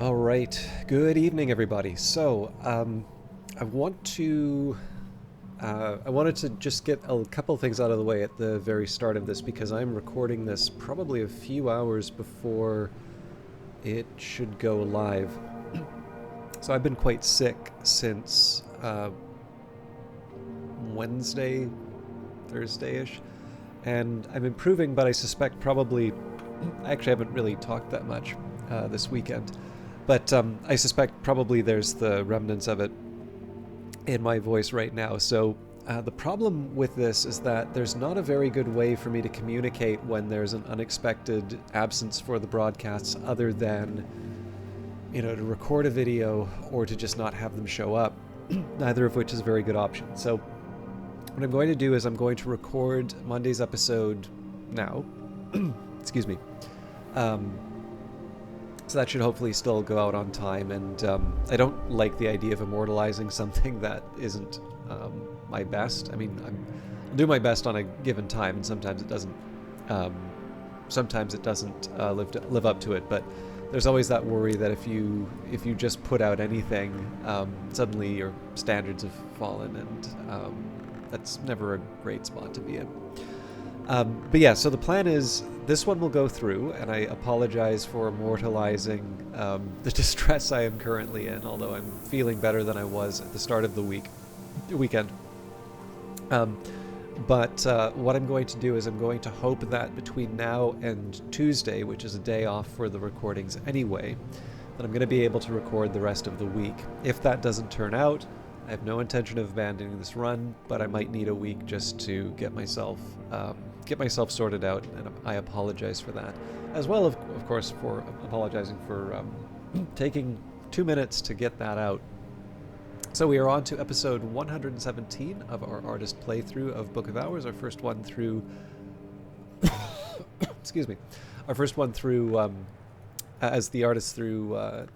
All right. Good evening, everybody. I wanted to just get a couple things out of the way at the very start of this because I'm recording this probably a few hours before it should go live. So I've been quite sick since Wednesday, Thursday-ish, and I'm improving, but I suspect probably I actually haven't really talked that much this weekend. But I suspect probably there's the remnants of it in my voice right now. So the problem with this is that there's not a very good way for me to communicate when there's an unexpected absence for the broadcasts other than, to record a video or to just not have them show up, neither of which is a very good option. So what I'm going to do is I'm going to record Monday's episode now. Excuse me. So that should hopefully still go out on time, and I don't like the idea of immortalizing something that isn't my best. I mean, I'll do my best on a given time, and sometimes it doesn't. Sometimes it doesn't live up to it. But there's always that worry that if you just put out anything, suddenly your standards have fallen, and that's never a great spot to be in. But yeah, so the plan is this one will go through, and I apologize for immortalizing the distress I am currently in, although I'm feeling better than I was at the start of the weekend. But what I'm going to do is I'm going to hope that between now and Tuesday, which is a day off for the recordings anyway, that I'm going to be able to record the rest of the week. If that doesn't turn out, I have no intention of abandoning this run, but I might need a week just to get myself sorted out, and I apologize for that. As well, of course, for apologizing for taking 2 minutes to get that out. So we are on to episode 117 of our artist playthrough of Book of Hours, our first one through... excuse me. Our first one through, as the artist through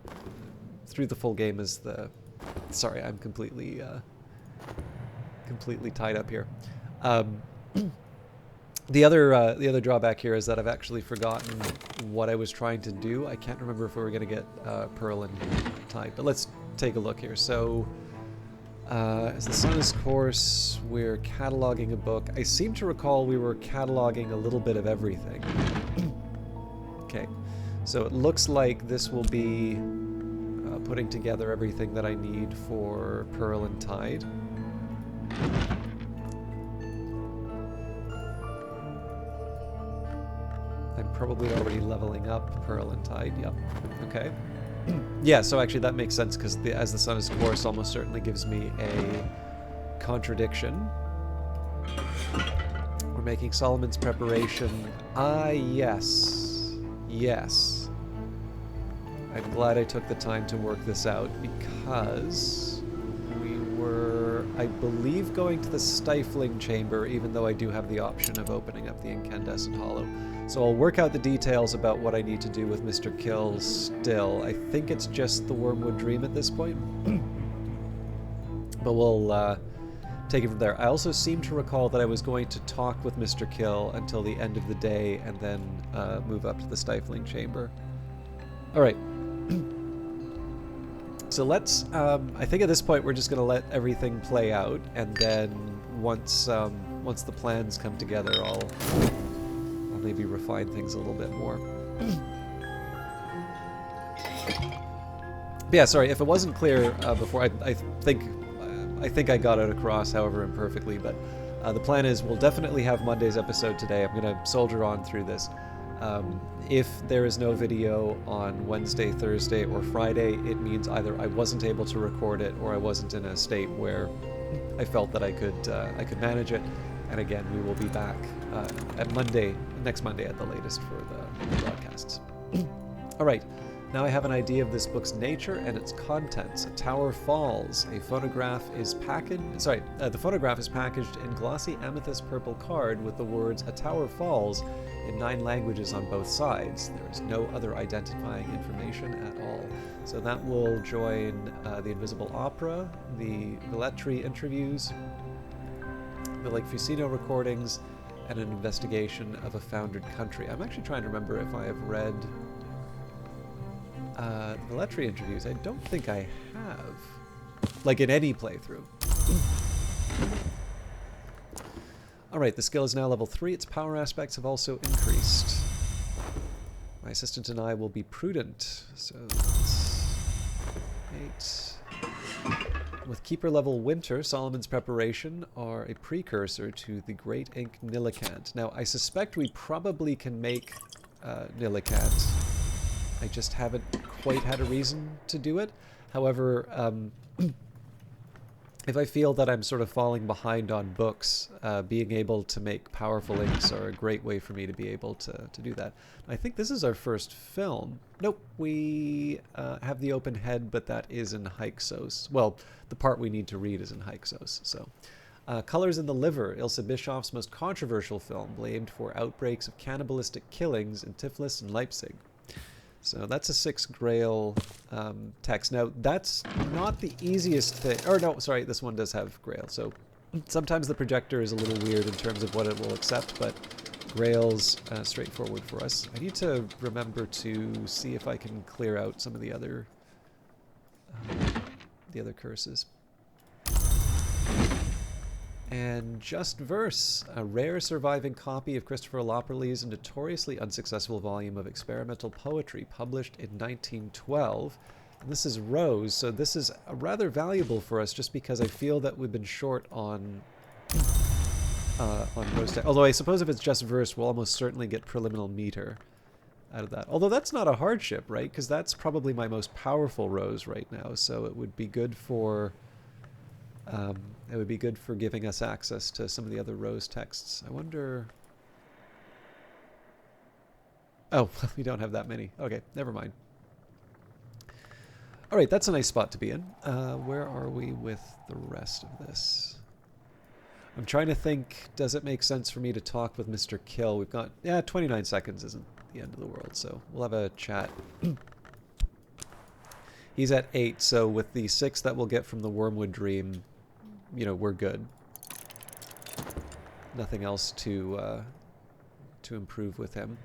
the full game as the... Sorry, I'm completely tied up here. The other drawback here is that I've actually forgotten what I was trying to do. I can't remember if we were going to get Pearl and Tide, but let's take a look here. So, as the sun is course, we're cataloging a book. I seem to recall we were cataloging a little bit of everything. Okay, so it looks like this will be putting together everything that I need for Pearl and Tide. I'm probably already leveling up Pearl and Tide. Yep. Okay. Yeah, so actually that makes sense because as the sun is course almost certainly gives me a contradiction. We're making Solomon's preparation. Ah, yes. Yes. I'm glad I took the time to work this out because we were, I believe, going to the stifling chamber, even though I do have the option of opening up the incandescent hollow. So I'll work out the details about what I need to do with Mr. Kill still. I think it's just the Wormwood Dream at this point. But we'll take it from there. I also seem to recall that I was going to talk with Mr. Kill until the end of the day and then move up to the stifling chamber. Alright. So let's, I think at this point we're just going to let everything play out, and then once the plans come together, I'll maybe refine things a little bit more. But yeah, sorry, if it wasn't clear before, I think I got it across, however imperfectly, but the plan is we'll definitely have Monday's episode today. I'm going to soldier on through this. If there is no video on Wednesday, Thursday, or Friday, it means either I wasn't able to record it or I wasn't in a state where I felt that I could manage it. And again, we will be back next Monday at the latest for the broadcasts. All right, now I have an idea of this book's nature and its contents. A tower falls. The photograph is packaged in glossy amethyst purple card with the words "A tower falls" in 9 languages on both sides. There is no other identifying information at all. So that will join the Invisible Opera, the Villetri interviews, the Lake Fusino recordings, and an investigation of a foundered country. I'm actually trying to remember if I have read Military interviews, I don't think I have. Like in any playthrough. Alright, the skill is now level 3. Its power aspects have also increased. My assistant and I will be prudent. So that's 8. With Keeper level Winter, Solomon's Preparation are a precursor to the Great Ink Nillicant. Now, I suspect we probably can make Nillicant. I just haven't quite had a reason to do it. However, if I feel that I'm sort of falling behind on books, being able to make powerful inks are a great way for me to be able to do that. I think this is our first film. Nope, we have the open head, but that is in Hyksos. Well, the part we need to read is in Hyksos. So, Colors in the Liver, Ilse Bischoff's most controversial film, blamed for outbreaks of cannibalistic killings in Tiflis and Leipzig. So that's a 6 Grail text. Now, that's not the easiest thing. Or no, sorry, this one does have Grail. So sometimes the projector is a little weird in terms of what it will accept, but Grail's straightforward for us. I need to remember to see if I can clear out some of the other curses. And Just Verse, a rare surviving copy of Christopher Lopperly's notoriously unsuccessful volume of experimental poetry, published in 1912. And this is Rose, so this is rather valuable for us just because I feel that we've been short on Rose. Although I suppose if it's Just Verse, we'll almost certainly get Preliminal Meter out of that. Although that's not a hardship, right? Because that's probably my most powerful Rose right now, so it would be good for... it would be good for giving us access to some of the other Rose texts. I wonder... Oh, we don't have that many. Okay, never mind. Alright, that's a nice spot to be in. Where are we with the rest of this? I'm trying to think, does it make sense for me to talk with Mr. Kill? We've got... Yeah, 29 seconds isn't the end of the world, so we'll have a chat. He's at 8, so with the 6 that we'll get from the Wormwood Dream... You know, we're good. Nothing else to improve with him.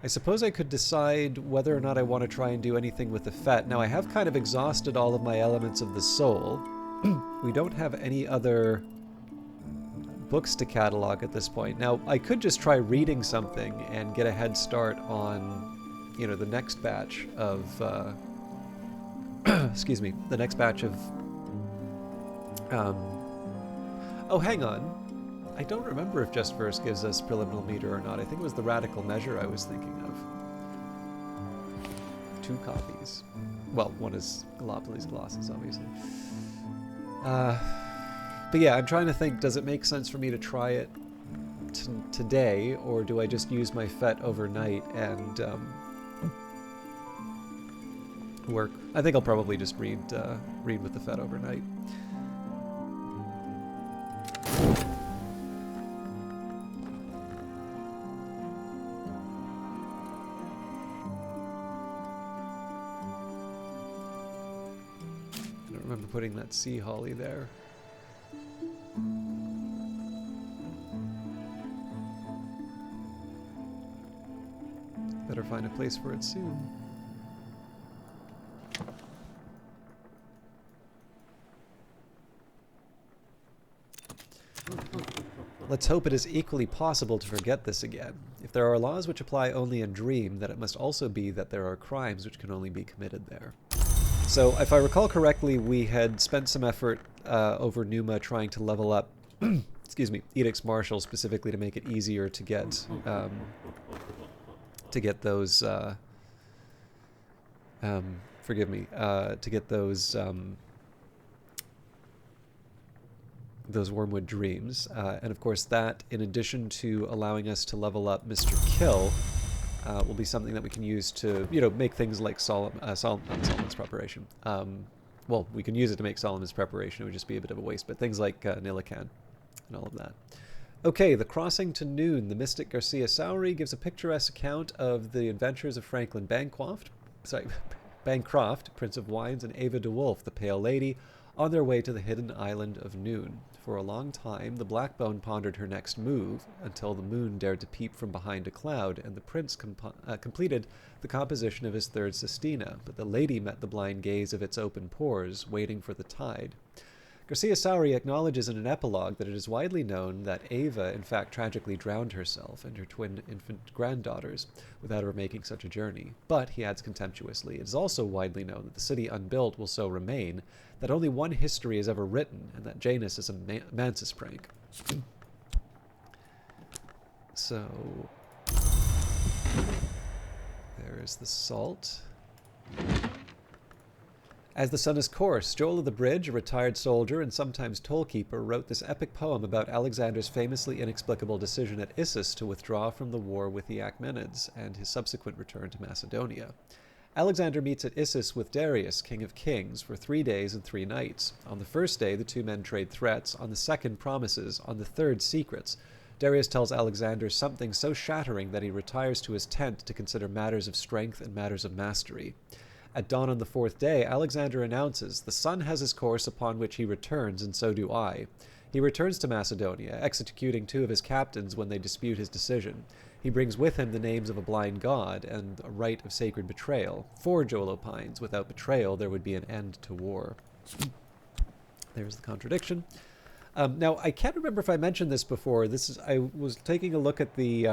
I suppose I could decide whether or not I want to try and do anything with the Fet. Now, I have kind of exhausted all of my elements of the soul. We don't have any other books to catalog at this point. Now, I could just try reading something and get a head start on, you know, the next batch of... excuse me, the next batch of... oh, hang on. I don't remember if Just Verse gives us Preliminal Meter or not. I think it was the Radical Measure I was thinking of. 2 copies. Well, one is Gallipolis Glossus, obviously. But yeah, I'm trying to think, does it make sense for me to try it today, or do I just use my Fet overnight and work? I think I'll probably just read with the Fet overnight. Putting that sea holly there. Better find a place for it soon. Let's hope it is equally possible to forget this again. If there are laws which apply only in Dream, then it must also be that there are crimes which can only be committed there. So, if I recall correctly, we had spent some effort over Numa trying to level up, excuse me, Edict's Marshal specifically to make it easier to get those, forgive me, to get those Wormwood Dreams, and of course that, in addition to allowing us to level up Mr. Kill, will be something that we can use to, you know, make things like Solomon's Preparation. Well, we can use it to make Solomon's Preparation. It would just be a bit of a waste, but things like Nillican and all of that. Okay, The Crossing to Noon. The mystic Garcia Sowry gives a picturesque account of the adventures of Franklin Bancroft, Prince of Wines, and Ava de Wolf, the Pale Lady, on their way to the hidden island of Noon. For a long time, the Blackbone pondered her next move, until the moon dared to peep from behind a cloud, and the prince completed the composition of his third sestina, but the lady met the blind gaze of its open pores, waiting for the tide. Garcia Sauri acknowledges in an epilogue that it is widely known that Ava in fact tragically drowned herself and her twin infant granddaughters without ever making such a journey. But, he adds contemptuously, it is also widely known that the city unbuilt will so remain, that only one history is ever written, and that Janus is a mantis prank. So, there is the salt. As the sun is coarse, Joel of the Bridge, a retired soldier and sometimes tollkeeper, wrote this epic poem about Alexander's famously inexplicable decision at Issus to withdraw from the war with the Achaemenids and his subsequent return to Macedonia. Alexander meets at Issus with Darius, king of kings, for 3 days and 3 nights. On the first day, the two men trade threats. On the second, promises. On the third, secrets. Darius tells Alexander something so shattering that he retires to his tent to consider matters of strength and matters of mastery. At dawn on the 4th day, Alexander announces, "The sun has his course upon which he returns, and so do I." He returns to Macedonia, executing 2 of his captains when they dispute his decision. He brings with him the names of a blind god and a rite of sacred betrayal. For, Joel opines, without betrayal there would be an end to war. There's the contradiction. Now, I can't remember if I mentioned this before. I was taking a look at the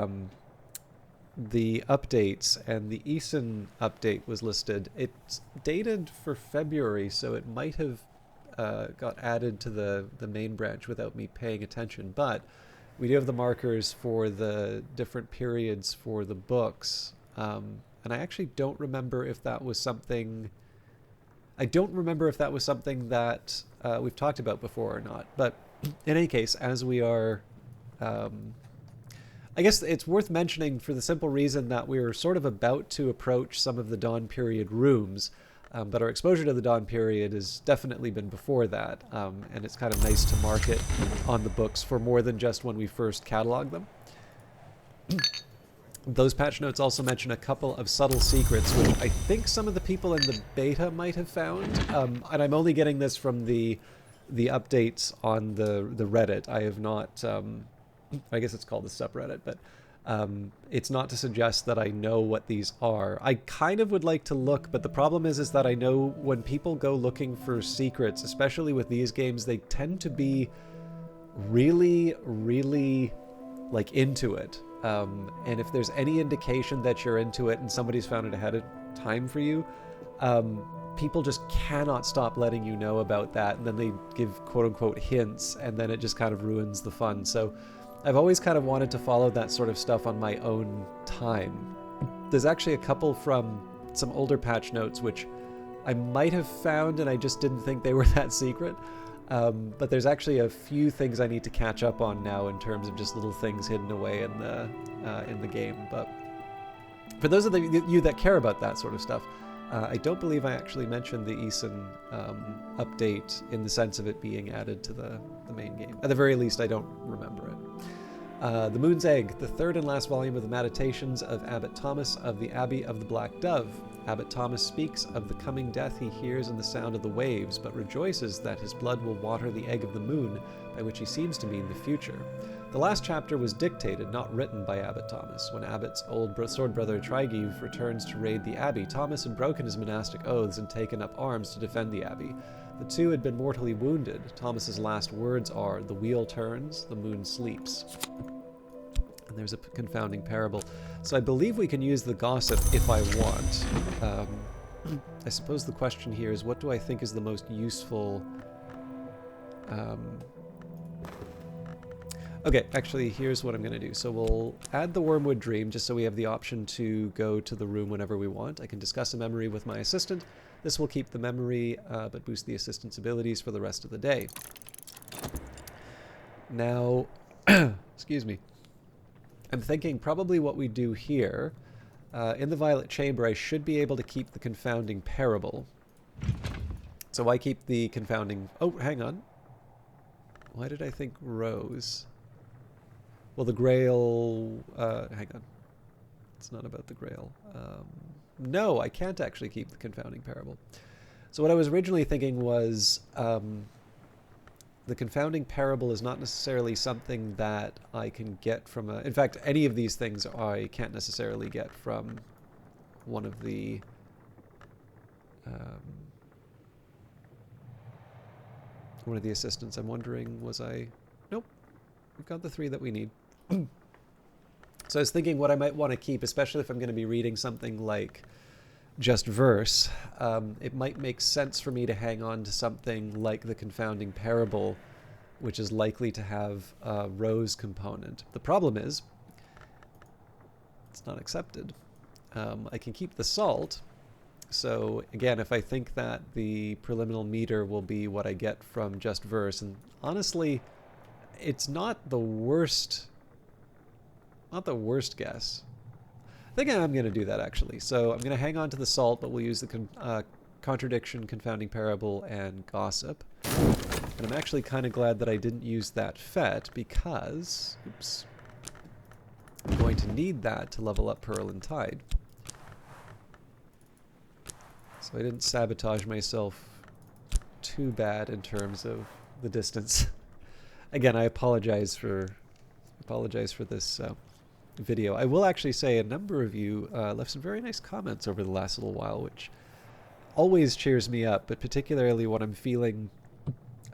updates, and the Eason update was listed. It's dated for February, so it might have got added to the main branch without me paying attention. But we do have the markers for the different periods for the books, and I actually don't remember if that was something. I don't remember if that was something that we've talked about before or not. But in any case, as we are. I guess it's worth mentioning for the simple reason that we're sort of about to approach some of the Dawn Period rooms, but our exposure to the Dawn Period has definitely been before that, and it's kind of nice to mark it on the books for more than just when we first catalog them. Those patch notes also mention a couple of subtle secrets, which I think some of the people in the beta might have found, and I'm only getting this from the updates on the Reddit. I have not... I guess it's called the subreddit, but it's not to suggest that I know what these are. I kind of would like to look, but the problem is that I know when people go looking for secrets, especially with these games, they tend to be really, really like into it. And if there's any indication that you're into it and somebody's found it ahead of time for you, people just cannot stop letting you know about that, and then they give quote-unquote hints, and then it just kind of ruins the fun. So I've always kind of wanted to follow that sort of stuff on my own time. There's actually a couple from some older patch notes which I might have found and I just didn't think they were that secret. But there's actually a few things I need to catch up on now in terms of just little things hidden away in the game. But for those of you that care about that sort of stuff, I don't believe I actually mentioned the Eason update in the sense of it being added to the main game. At the very least, I don't remember it. The Moon's Egg, the 3rd and last volume of the Meditations of Abbot Thomas of the Abbey of the Black Dove. Abbot Thomas speaks of the coming death he hears in the sound of the waves, but rejoices that his blood will water the egg of the moon, by which he seems to mean the future. The last chapter was dictated, not written, by Abbot Thomas. When Abbot's old sword brother Trygive returns to raid the abbey, Thomas had broken his monastic oaths and taken up arms to defend the abbey. The two had been mortally wounded. Thomas's last words are, "The wheel turns, the moon sleeps." And there's a confounding parable. So I believe we can use the gossip if I want. I suppose the question here is, what do I think is the most useful... Okay, actually, here's what I'm going to do. So we'll add the Wormwood Dream, just so we have the option to go to the room whenever we want. I can discuss a memory with my assistant. This will keep the memory, but boost the assistant's abilities for the rest of the day. Now, excuse me. I'm thinking probably what we do here, in the Violet Chamber, I should be able to keep the confounding parable. So I keep the confounding... Oh, hang on. Why did I think Rose? Well, the Grail... hang on. It's not about the Grail. No, I can't actually keep the confounding parable. So what I was originally thinking was the confounding parable is not necessarily something that I can get from a... In fact, any of these things I can't necessarily get from one of the... one of the assistants. I'm wondering, was I... Nope. We've got the 3 that we need. So I was thinking what I might want to keep, especially if I'm going to be reading something like just verse, it might make sense for me to hang on to something like the confounding parable, which is likely to have a rose component. The problem is, it's not accepted. I can keep the salt. So again, if I think that the preliminal meter will be what I get from just verse, and honestly, it's not the worst guess. I think I'm going to do that, actually. So I'm going to hang on to the salt, but we'll use the contradiction, confounding parable, and gossip. And I'm actually kind of glad that I didn't use that fet, because... Oops. I'm going to need that to level up Pearl and Tide. So I didn't sabotage myself too bad in terms of the distance. Again, I apologize for this video. I will actually say a number of you left some very nice comments over the last little while, which always cheers me up, but particularly when I'm feeling...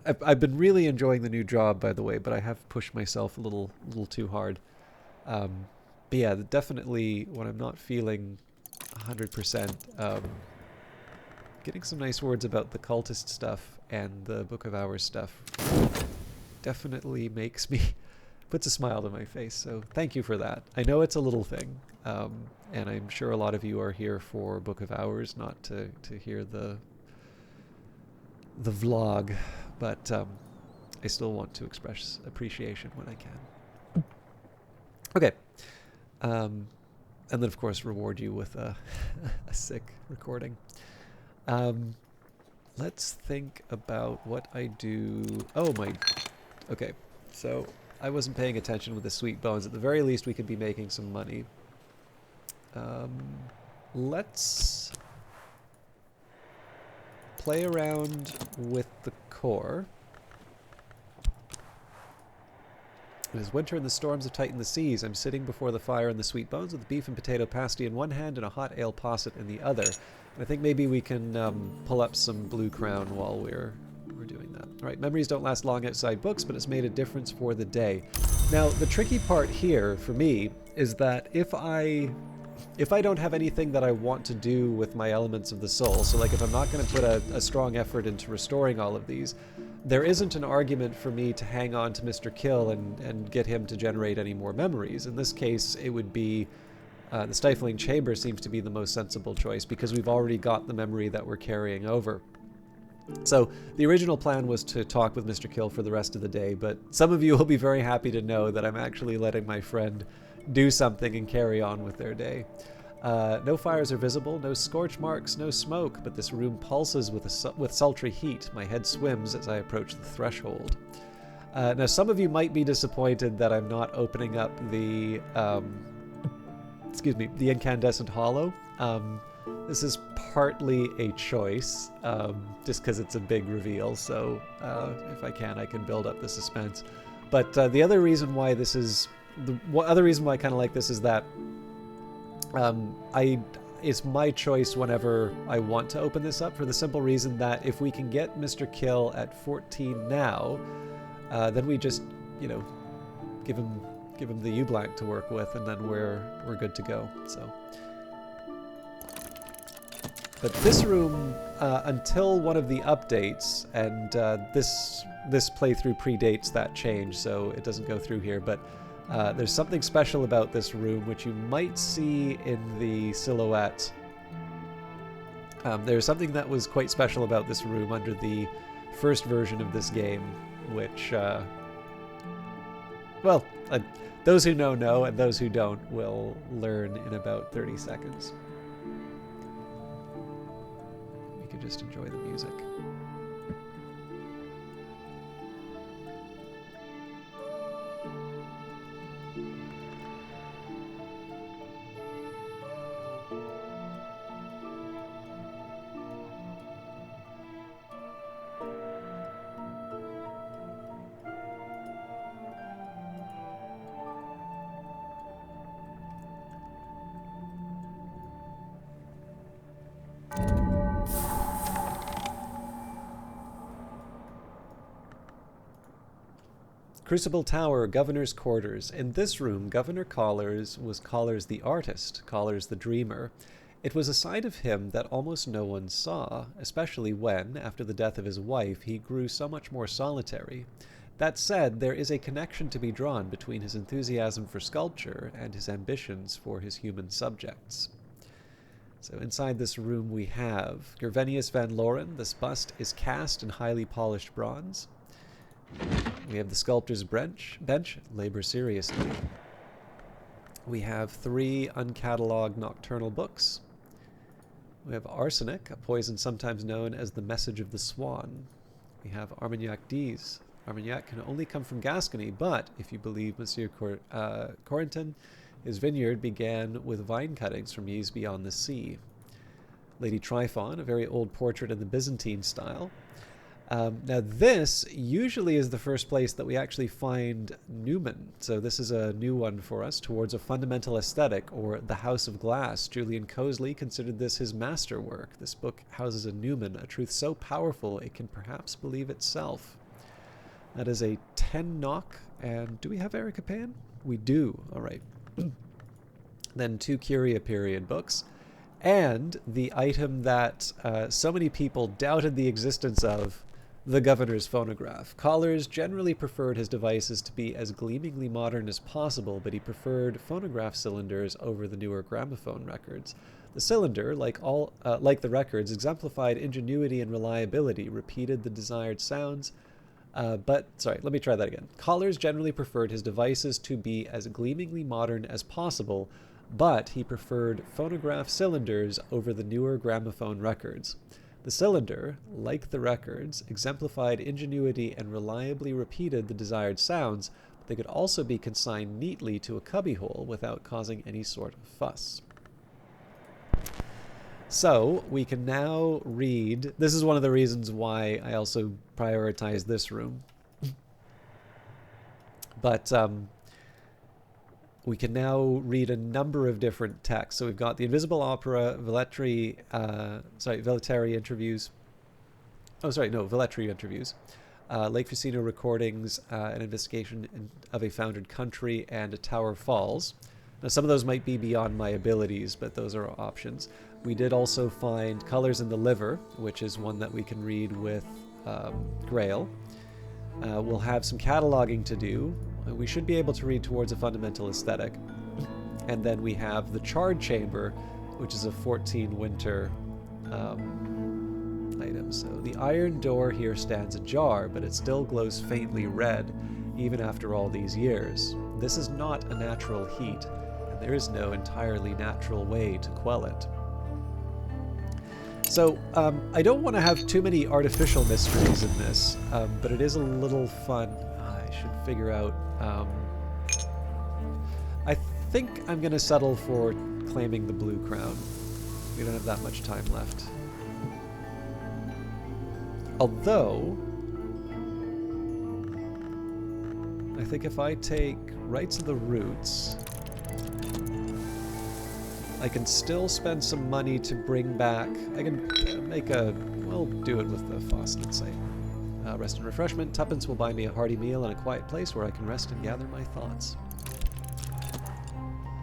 I've been really enjoying the new job, by the way, but I have pushed myself a little too hard. But yeah, definitely when I'm not feeling 100%, getting some nice words about the cultist stuff and the Book of Hours stuff definitely makes me... puts a smile to my face, so thank you for that. I know it's a little thing, and I'm sure a lot of you are here for Book of Hours, not to hear the vlog, but I still want to express appreciation when I can. Okay. And then, of course, reward you with a sick recording. Let's think about what I do... Oh, my... Okay, so... I wasn't paying attention with the sweet bones. At the very least, we could be making some money. Let's play around with the core. It is winter and the storms have tightened the seas. I'm sitting before the fire in the sweet bones with beef and potato pasty in one hand and a hot ale posset in the other. And I think maybe we can pull up some Blue Crown while we're doing that. All right, memories don't last long outside books, but it's made a difference for the day. Now, the tricky part here for me is that if I don't have anything that I want to do with my elements of the soul, so like if I'm not going to put a strong effort into restoring all of these, there isn't an argument for me to hang on to Mr. Kill and get him to generate any more memories. In this case, it would be the Stifling Chamber seems to be the most sensible choice because we've already got the memory that we're carrying over. So the original plan was to talk with Mr. Kill for the rest of the day, but some of you will be very happy to know that I'm actually letting my friend do something and carry on with their day. No fires are visible, no scorch marks, no smoke, but this room pulses with sultry heat. My head swims as I approach the threshold. Now, some of you might be disappointed that I'm not opening up the, the incandescent hollow. This is partly a choice, just because it's a big reveal, so if I can build up the suspense. But the other reason why this is... The other reason why I kind of like this is that it's my choice whenever I want to open this up, for the simple reason that if we can get Mr. Kill at 14 now, then we just, give him the U-blank to work with, and then we're good to go. So... But this room, until one of the updates, and this playthrough predates that change, so it doesn't go through here, but there's something special about this room, which you might see in the silhouette. There's something that was quite special about this room under the first version of this game, which, well, those who know, and those who don't will learn in about 30 seconds. Just enjoy the music. Crucible Tower, Governor's Quarters. In this room, Governor Collars was Collars the artist, Collars the dreamer. It was a side of him that almost no one saw, especially when, after the death of his wife, he grew so much more solitary. That said, there is a connection to be drawn between his enthusiasm for sculpture and his ambitions for his human subjects. So inside this room we have Gervenius van Loren. This bust is cast in highly polished bronze. We have the sculptor's bench, labor seriously. We have 3 uncatalogued nocturnal books. We have arsenic, a poison sometimes known as the message of the swan. We have Armagnac D's. Armagnac can only come from Gascony, but if you believe Monsieur Corentin, his vineyard began with vine cuttings from Yves beyond the sea. Lady Tryphon, a very old portrait in the Byzantine style. Now this usually is the first place that we actually find Newman. So this is a new one for us, Towards a Fundamental Aesthetic, or The House of Glass. Julian Cosley considered this his masterwork. This book houses a Newman, a truth so powerful it can perhaps believe itself. That is a 10 knock. And do we have Erica Pan? We do. All right. Then 2 Curia period books. And the item that so many people doubted the existence of, the Governor's phonograph. Collars generally preferred his devices to be as gleamingly modern as possible, but he preferred phonograph cylinders over the newer gramophone records. The cylinder, like the records, exemplified ingenuity and reliability, repeated the desired sounds. Let me try that again. Collars generally preferred his devices to be as gleamingly modern as possible, but he preferred phonograph cylinders over the newer gramophone records. The cylinder, like the records, exemplified ingenuity and reliably repeated the desired sounds, but they could also be consigned neatly to a cubbyhole without causing any sort of fuss. So we can now read. This is one of the reasons why I also prioritize this room. But we can now read a number of different texts. So we've got the Invisible Opera, Velletri interviews. Velletri interviews. Lake Fucino recordings, an investigation of a foundered country, and a Tower Falls. Now, some of those might be beyond my abilities, but those are options. We did also find Colors in the Liver, which is one that we can read with Grail. We'll have some cataloging to do. We should be able to read Towards a Fundamental Aesthetic. And then we have the Charred Chamber, which is a 14 winter item. So the iron door here stands ajar, but it still glows faintly red, even after all these years. This is not a natural heat, and there is no entirely natural way to quell it. So, I don't want to have too many artificial mysteries in this, but it is a little fun. I should figure out... I think I'm going to settle for claiming the blue crown. We don't have that much time left. Although, I think if I take Rites of the Roots, I can still spend some money to bring back. I can we'll do it with the Fosnit site. Rest and refreshment. Tuppence will buy me a hearty meal and a quiet place where I can rest and gather my thoughts.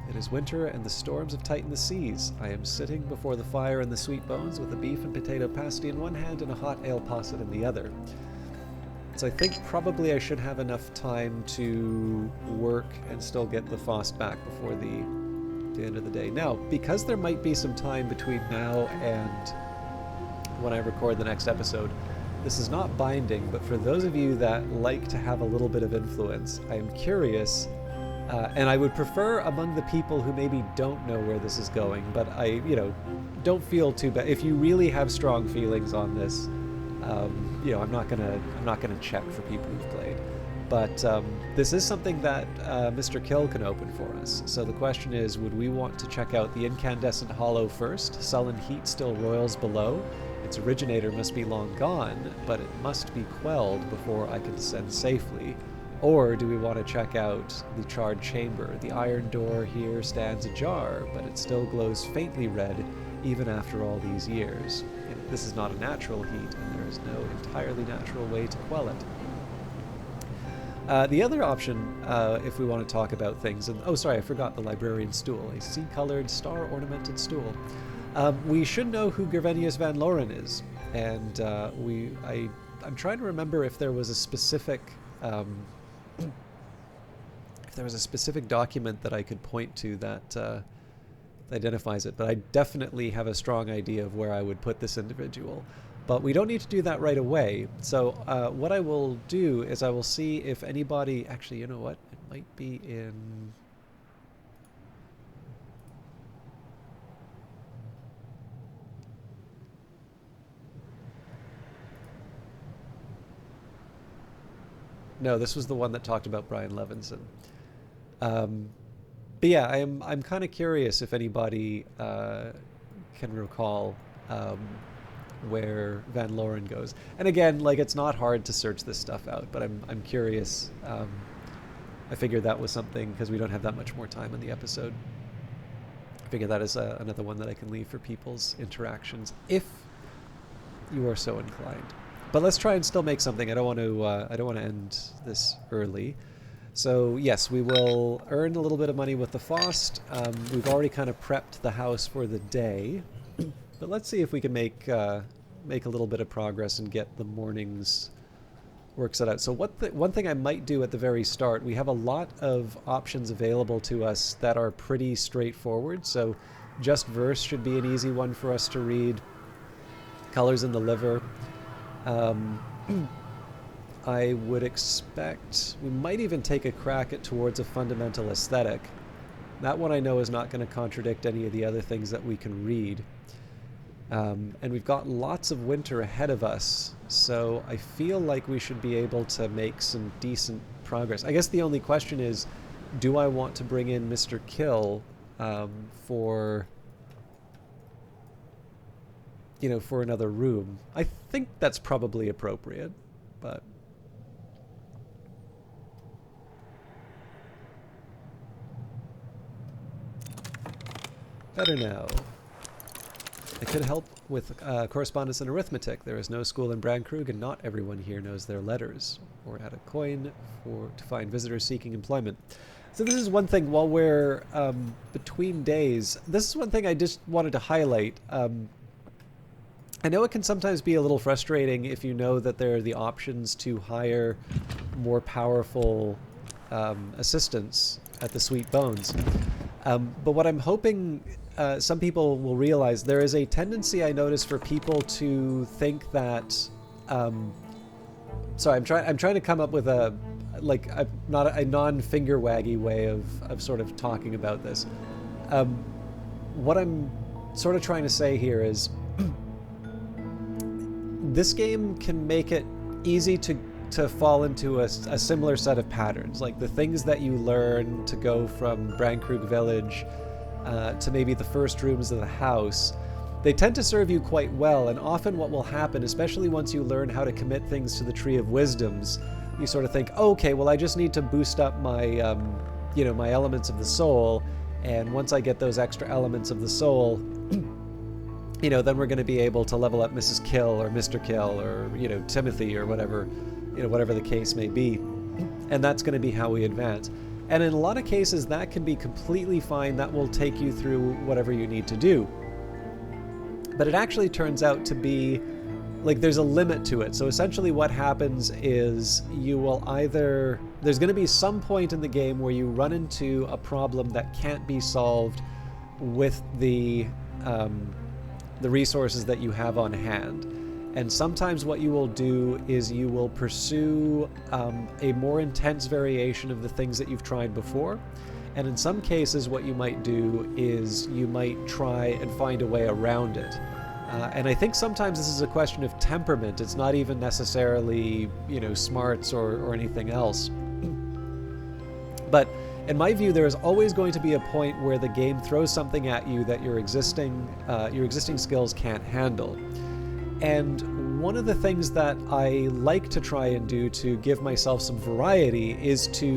It is winter and the storms have tightened the seas. I am sitting before the fire in the sweet bones with a beef and potato pasty in one hand and a hot ale posset in the other. So I think probably I should have enough time to work and still get the Fost back before the end of the day. Now, because there might be some time between now and when I record the next episode, this is not binding, but for those of you that like to have a little bit of influence, I am curious, and I would prefer among the people who maybe don't know where this is going, but don't feel too bad. If you really have strong feelings on this, I'm not gonna check for people who've played. But this is something that Mr. Kill can open for us. So the question is, would we want to check out the Incandescent Hollow first? Sullen heat still roils below. Its originator must be long gone, but it must be quelled before I can descend safely. Or do we want to check out the Charred Chamber? The iron door here stands ajar, but it still glows faintly red even after all these years. And this is not a natural heat, and there is no entirely natural way to quell it. The other option, if we want to talk about things, and oh, sorry, I forgot the librarian stool, a sea-colored, star-ornamented stool. We should know who Gervenius Van Loren is, and I'm trying to remember if there was a specific document that I could point to that identifies it, but I definitely have a strong idea of where I would put this individual. But we don't need to do that right away. So what I will do is I will see if anybody... Actually, you know what? It might be in... No, this was the one that talked about Brian Levinson. But yeah, I'm kind of curious if anybody can recall where Van Loren goes. And again, like, it's not hard to search this stuff out, but I'm curious. I figured that was something, because we don't have that much more time in the episode. I figure that is another one that I can leave for people's interactions, if you are so inclined. But let's try and still make something. I don't want to end this early. So yes, we will earn a little bit of money with the Faust. We've already kind of prepped the house for the day. But let's see if we can make a little bit of progress and get the morning's work set out. So one thing I might do at the very start, we have a lot of options available to us that are pretty straightforward. So just verse should be an easy one for us to read. Colors in the liver. I would expect we might even take a crack at towards a fundamental aesthetic. That one I know is not going to contradict any of the other things that we can read. And we've got lots of winter ahead of us, so I feel like we should be able to make some decent progress. I guess the only question is, do I want to bring in Mr. Kill for another room? I think that's probably appropriate, but... Better now. I could help with correspondence and arithmetic. There is no school in Brandkrug, and not everyone here knows their letters. Or add a coin to find visitors seeking employment. So this is one thing, while we're between days, this is one thing I just wanted to highlight. I know it can sometimes be a little frustrating if you know that there are the options to hire more powerful assistants at the Sweet Bones. But what I'm hoping some people will realize, there is a tendency I notice for people to think that... sorry, I'm trying to come up with a non-finger waggy way of sort of talking about this. What I'm sort of trying to say here is this game can make it easy to fall into a similar set of patterns, like the things that you learn to go from Brandkrug Village to maybe the first rooms of the house. They tend to serve you quite well, and often what will happen, especially once you learn how to commit things to the Tree of Wisdoms, you sort of think, oh, okay, well, I just need to boost up my, my elements of the soul, and once I get those extra elements of the soul, then we're going to be able to level up Mrs. Kill or Mr. Kill or, Timothy or whatever, whatever the case may be. And that's going to be how we advance. And in a lot of cases, that can be completely fine. That will take you through whatever you need to do. But it actually turns out to be, like, there's a limit to it. So essentially what happens is you will either... There's going to be some point in the game where you run into a problem that can't be solved with the resources that you have on hand. And sometimes what you will do is you will pursue a more intense variation of the things that you've tried before. And in some cases, what you might do is you might try and find a way around it. And I think sometimes this is a question of temperament. It's not even necessarily, smarts or anything else. But in my view, there is always going to be a point where the game throws something at you that your existing skills can't handle. And one of the things that I like to try and do to give myself some variety is to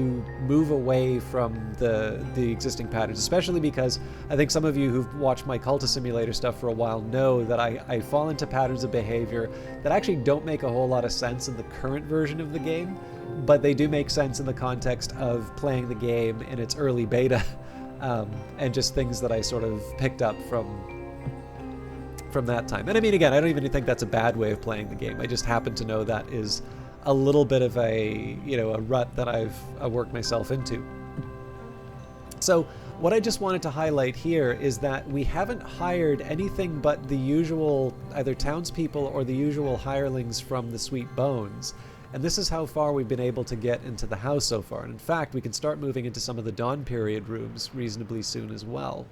move away from the existing patterns, especially because I think some of you who've watched my Cultist Simulator stuff for a while know that I fall into patterns of behavior that actually don't make a whole lot of sense in the current version of the game, but they do make sense in the context of playing the game in its early beta, and just things that I sort of picked up from that time. And I mean, again, I don't even think that's a bad way of playing the game. I just happen to know that is a little bit of a, you know, a rut that I've worked myself into. So what I just wanted to highlight here is that we haven't hired anything but the usual either townspeople or the usual hirelings from the Sweet Bones. And this is how far we've been able to get into the house so far. And in fact, we can start moving into some of the Dawn Period rooms reasonably soon as well.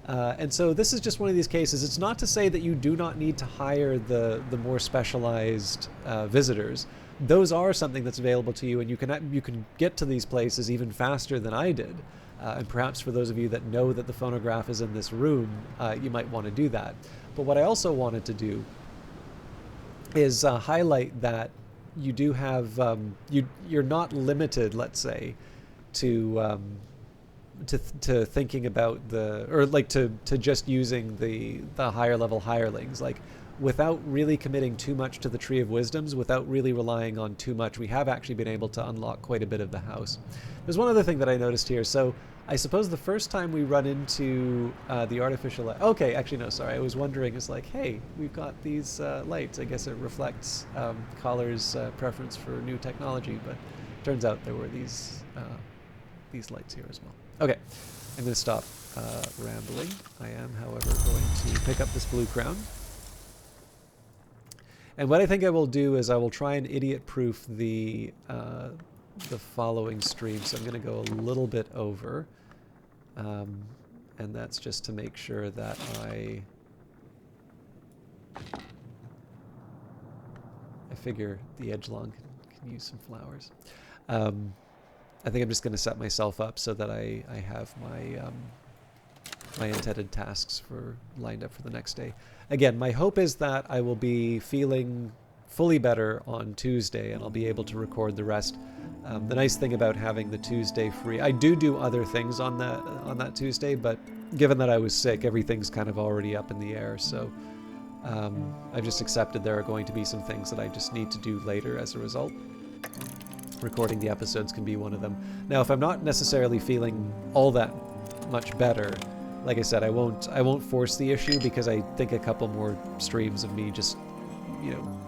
And so this is just one of these cases. It's not to say that you do not need to hire the more specialized visitors. Those are something that's available to you, and you can get to these places even faster than I did. And perhaps for those of you that know that the phonograph is in this room, you might want to do that. But what I also wanted to do is highlight that you do have you're not limited, let's say, to thinking about to just using the higher level hirelings. Like, without really committing too much to the Tree of Wisdoms, without really relying on too much, we have actually been able to unlock quite a bit of the house. There's one other thing that I noticed here. So I suppose the first time we run into the artificial light... Okay, actually no, sorry. I was wondering, it's like, hey, we've got these lights. I guess it reflects Collar's preference for new technology, but turns out there were these lights here as well. Okay, I'm going to stop rambling. I am, however, going to pick up this blue crown. And what I think I will do is I will try and idiot-proof the following stream. So I'm going to go a little bit over. And that's just to make sure that I figure the edgelong can use some flowers. I think I'm just going to set myself up so that I have my intended tasks lined up for the next day. Again, my hope is that I will be feeling fully better on Tuesday, and I'll be able to record the rest. The nice thing about having the Tuesday free, I do other things on that Tuesday, but given that I was sick, everything's kind of already up in the air. So I've just accepted there are going to be some things that I just need to do later as a result. Recording the episodes can be one of them. Now, if I'm not necessarily feeling all that much better, like I said, I won't force the issue, because I think a couple more streams of me just, you know,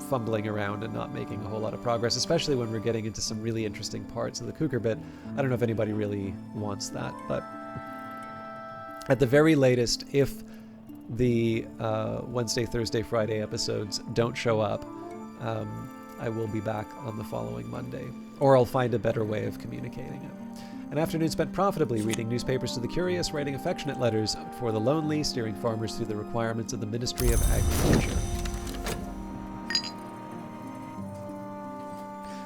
fumbling around and not making a whole lot of progress, especially when we're getting into some really interesting parts of the Cougar bit. I don't know if anybody really wants that, but at the very latest, if the Wednesday, Thursday, Friday episodes don't show up, I will be back on the following Monday, or I'll find a better way of communicating it. An afternoon spent profitably reading newspapers to the curious, writing affectionate letters for the lonely, steering farmers through the requirements of the Ministry of Agriculture.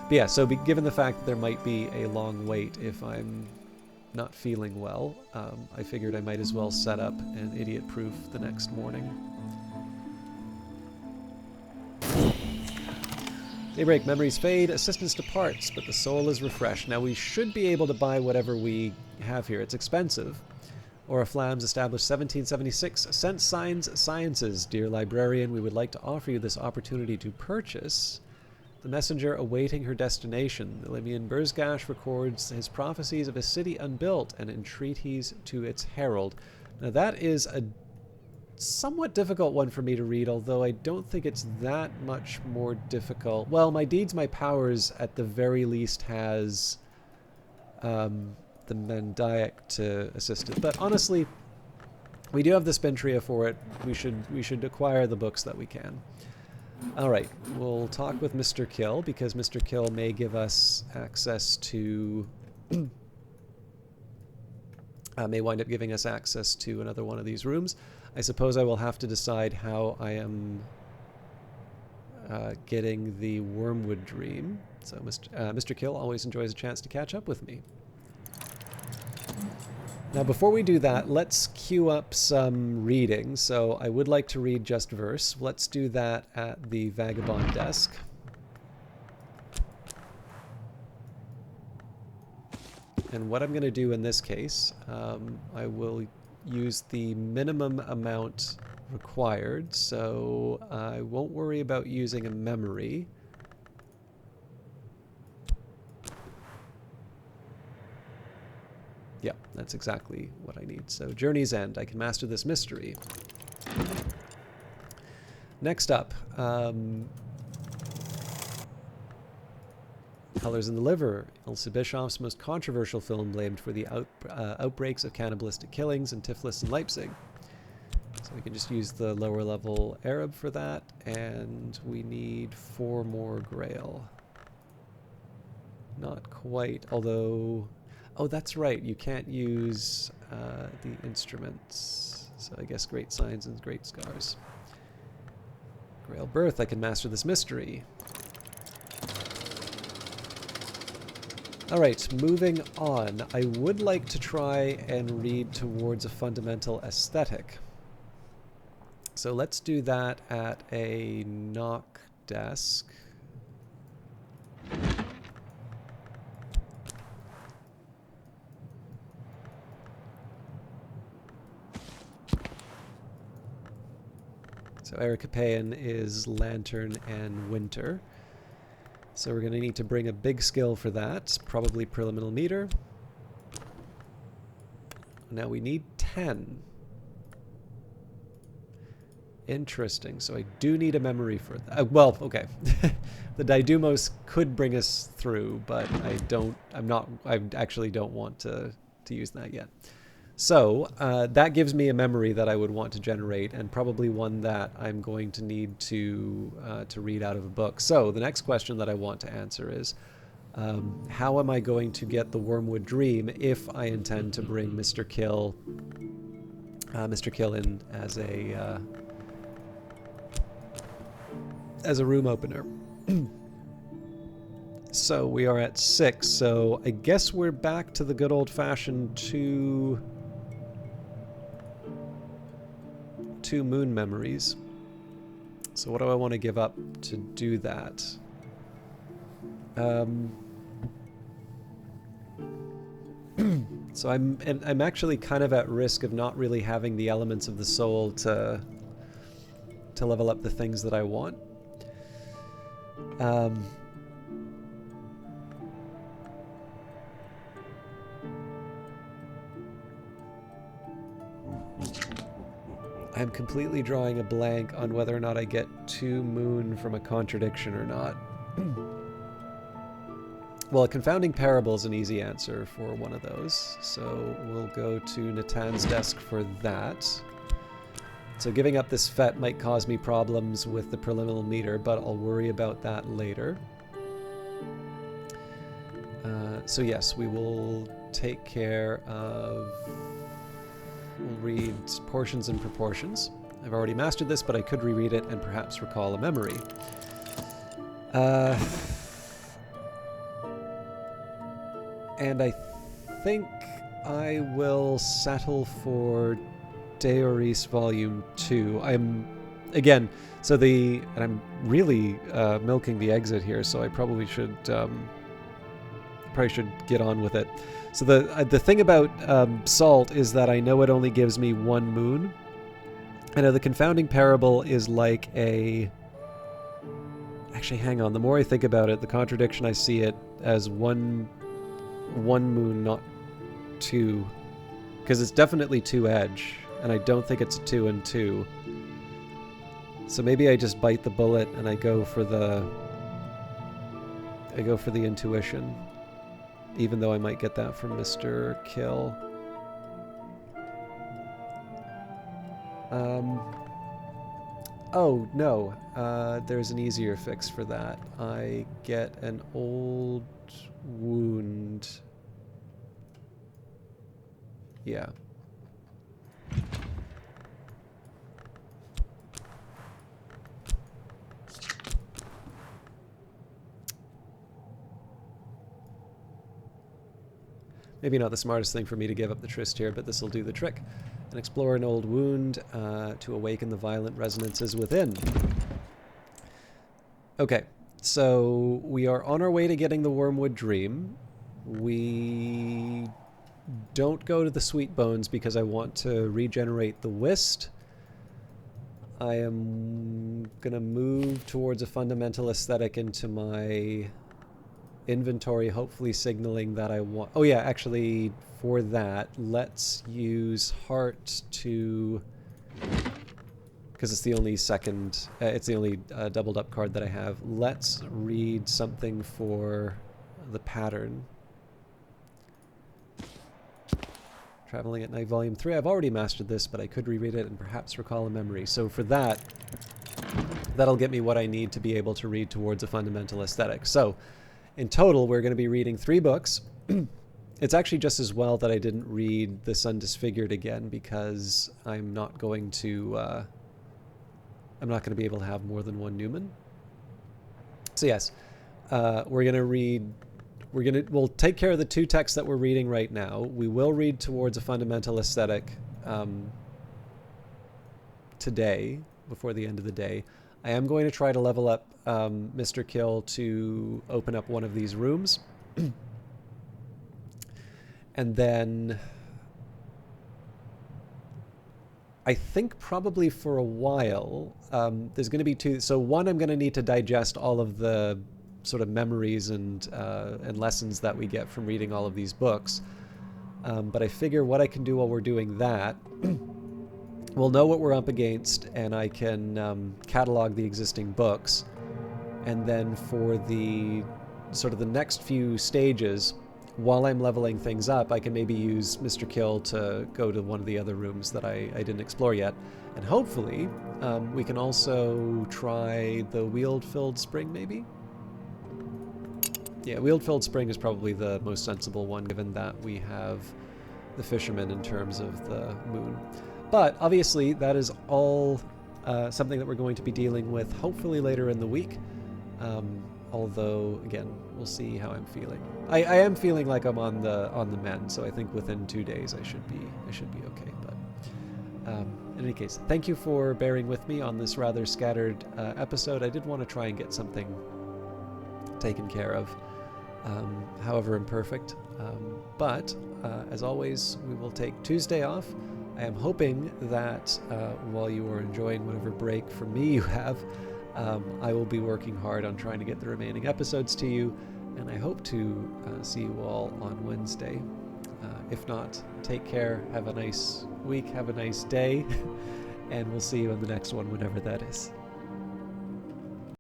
But yeah, so given the fact that there might be a long wait if I'm not feeling well, I figured I might as well set up an idiot-proof the next morning. Daybreak, memories fade, assistance departs, but the soul is refreshed. Now, we should be able to buy whatever we have here. It's expensive. Oriflamme's established 1776. Sense Signs Sciences. Dear librarian, we would like to offer you this opportunity to purchase. The messenger awaiting her destination. The Limian Burzgash records his prophecies of a city unbuilt and entreaties to its herald. Now, that is a somewhat difficult one for me to read, although I don't think it's that much more difficult. Well, My Deeds, My Powers at the very least has the Mandaic to assist it. But honestly, we do have the Spintria for it. We should acquire the books that we can. Alright, we'll talk with Mr. Kill, because Mr. Kill may give us access to... may wind up giving us access to another one of these rooms. I suppose I will have to decide how I am getting the Wormwood Dream. So Mr. Kill always enjoys a chance to catch up with me. Now, before we do that, let's queue up some reading. So I would like to read just verse. Let's do that at the Vagabond desk. And what I'm going to do in this case, I will use the minimum amount required. So I won't worry about using a memory. Yeah, that's exactly what I need. So Journey's End, I can master this mystery. Next up, Colors in the Liver, Ilse Bischoff's most controversial film blamed for the outbreaks of cannibalistic killings in Tiflis and Leipzig. So we can just use the lower level Arab for that, and we need 4 more Grail. Not quite, although... Oh, that's right, you can't use the instruments. So I guess Great Signs and Great Scars. Grail Birth, I can master this mystery. Alright, moving on. I would like to try and read towards a fundamental aesthetic. So let's do that at a knock desk. So Ericapean is Lantern and Winter. So we're going to need to bring a big skill for that, probably Preliminal Meter. Now we need 10. Interesting, so I do need a memory for that. Well, okay. The Daidumos could bring us through, but I actually don't want to use that yet. So that gives me a memory that I would want to generate, and probably one that I'm going to need to read out of a book. So the next question that I want to answer is, how am I going to get the Wormwood Dream if I intend to bring Mr. Kill in as a room opener? So we are at 6, so I guess we're back to the good old-fashioned two moon memories. So what do I want to give up to do that? So I'm actually kind of at risk of not really having the elements of the soul to level up the things that I want. I'm completely drawing a blank on whether or not I get 2 moon from a contradiction or not. Well, a confounding parable is an easy answer for one of those, so we'll go to Natan's desk for that. So giving up this FET might cause me problems with the preliminal meter, but I'll worry about that later. So yes, we will take care of... We'll read Portions and Proportions. I've already mastered this, but I could reread it and perhaps recall a memory. And I think I will settle for Deoris Volume 2. I'm really milking the exit here, so I probably should get on with it. So the thing about Salt is that I know it only gives me 1 moon. I know the confounding parable is like a... Actually, hang on. The more I think about it, the contradiction, I see it as one moon, not 2. Because it's definitely 2 edge, and I don't think it's a 2 and 2. So maybe I just bite the bullet and I go for the intuition. Even though I might get that from Mr. Kill. Oh, no. There's an easier fix for that. I get an old wound. Yeah. maybe not the smartest thing for me to give up the tryst here, but this will do the trick. And explore an old wound to awaken the violent resonances within. Okay, so we are on our way to getting the Wormwood Dream. We don't go to the Sweet Bones because I want to regenerate the Whist. I am going to move towards a fundamental aesthetic into my inventory, hopefully signaling that I want... Oh yeah, actually, for that, let's use Heart to... Because it's the only second... it's the only doubled up card that I have. Let's read something for the pattern. Traveling at Night, Volume 3. I've already mastered this, but I could reread it and perhaps recall a memory. So for that, that'll get me what I need to be able to read towards a fundamental aesthetic. So in total, we're going to be reading 3 books. It's actually just as well that I didn't read The Sun Disfigured again, because I'm not going to be able to have more than one Newman. So yes, we're going to read... We'll take care of the 2 texts that we're reading right now. We will read towards a fundamental aesthetic today, before the end of the day. I am going to try to level up Mr. Kill to open up one of these rooms. And then I think probably for a while, there's going to be 2. So one, I'm going to need to digest all of the sort of memories and lessons that we get from reading all of these books. But I figure what I can do while we're doing that, we'll know what we're up against, and I can catalog the existing books. And then for the sort of the next few stages, while I'm leveling things up, I can maybe use Mr. Kill to go to one of the other rooms that I didn't explore yet. And hopefully, we can also try the Weald-filled Spring, maybe? Yeah, Weald-filled Spring is probably the most sensible one, given that we have the Fisherman in terms of the moon. But obviously, that is all something that we're going to be dealing with, hopefully later in the week. Although, again, we'll see how I'm feeling. I am feeling like I'm on the mend, so I think within 2 days I should be okay. But in any case, thank you for bearing with me on this rather scattered episode. I did want to try and get something taken care of. However imperfect. But as always, we will take Tuesday off. I am hoping that while you are enjoying whatever break from me you have, I will be working hard on trying to get the remaining episodes to you, and I hope to see you all on Wednesday. If not, take care, have a nice week, have a nice day, and we'll see you in the next one, whenever that is.